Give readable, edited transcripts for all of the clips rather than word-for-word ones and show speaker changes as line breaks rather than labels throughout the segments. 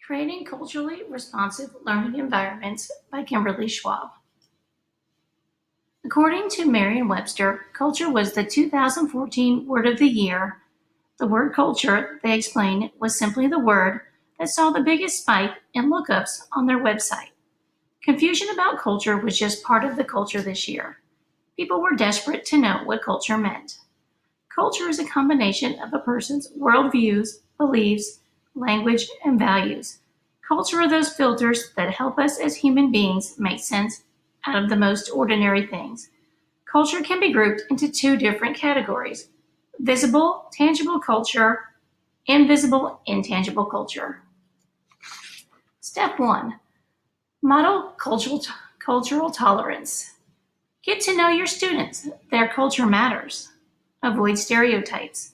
Creating Culturally Responsive Learning Environments by Kimberly Schwab. According to Merriam-Webster, culture was the 2014 word of the year. The word culture, they explain, was simply the word that saw the biggest spike in lookups on their website. Confusion about culture was just part of the culture this year. People were desperate to know what culture meant. Culture is a combination of a person's worldviews, beliefs, language, and values. Culture are those filters that help us as human beings make sense out of the most ordinary things. Culture can be grouped into two different categories: visible, tangible culture, invisible, intangible culture. Step 1. Model cultural tolerance. Get to know your students. Their culture matters. Avoid stereotypes.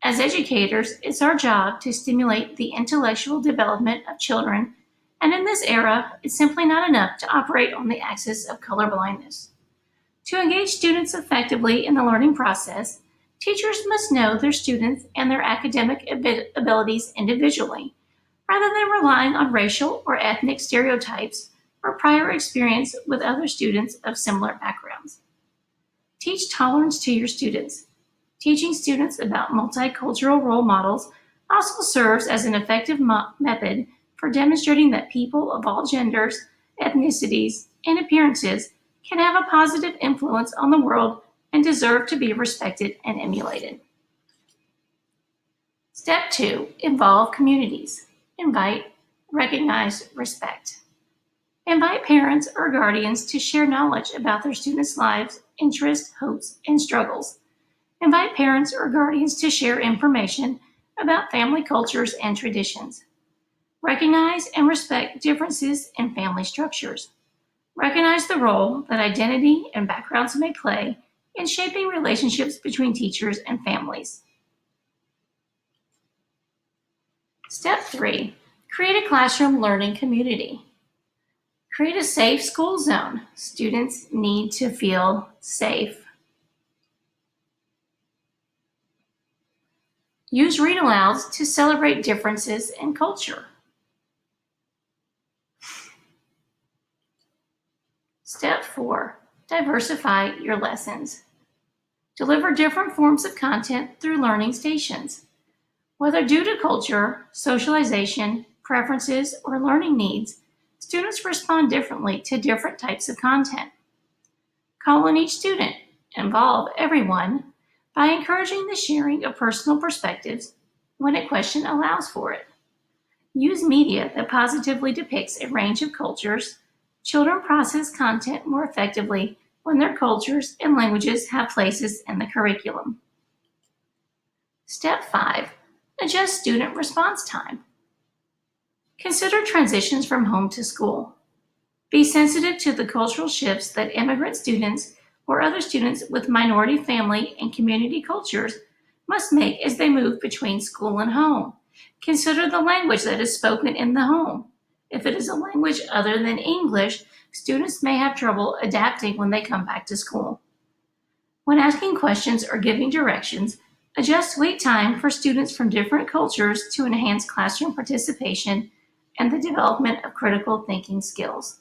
As educators, it's our job to stimulate the intellectual development of children, and in this era, it's simply not enough to operate on the axis of colorblindness. To engage students effectively in the learning process, teachers must know their students and their academic abilities individually, rather than relying on racial or ethnic stereotypes or prior experience with other students of similar backgrounds. Teach tolerance to your students. Teaching students about multicultural role models also serves as an effective method for demonstrating that people of all genders, ethnicities, and appearances can have a positive influence on the world and deserve to be respected and emulated. Step 2. Involve communities. Invite, recognize, respect. Invite parents or guardians to share knowledge about their students' lives, interests, hopes, and struggles. Invite parents or guardians to share information about family cultures and traditions. Recognize and respect differences in family structures. Recognize the role that identity and backgrounds may play in shaping relationships between teachers and families. Step 3. Create a classroom learning community. Create a safe school zone. Students need to feel safe. Use read-alouds to celebrate differences in culture. Step 4. Diversify your lessons. Deliver different forms of content through learning stations. Whether due to culture, socialization, preferences, or learning needs, students respond differently to different types of content. Call on each student. Involve everyone by encouraging the sharing of personal perspectives when a question allows for it. Use media that positively depicts a range of cultures. Children process content more effectively when their cultures and languages have places in the curriculum. Step 5. Adjust student response time. Consider transitions from home to school. Be sensitive to the cultural shifts that immigrant students or other students with minority family and community cultures must make as they move between school and home. Consider the language that is spoken in the home. If it is a language other than English, students may have trouble adapting when they come back to school. When asking questions or giving directions, adjust wait time for students from different cultures to enhance classroom participation and the development of critical thinking skills.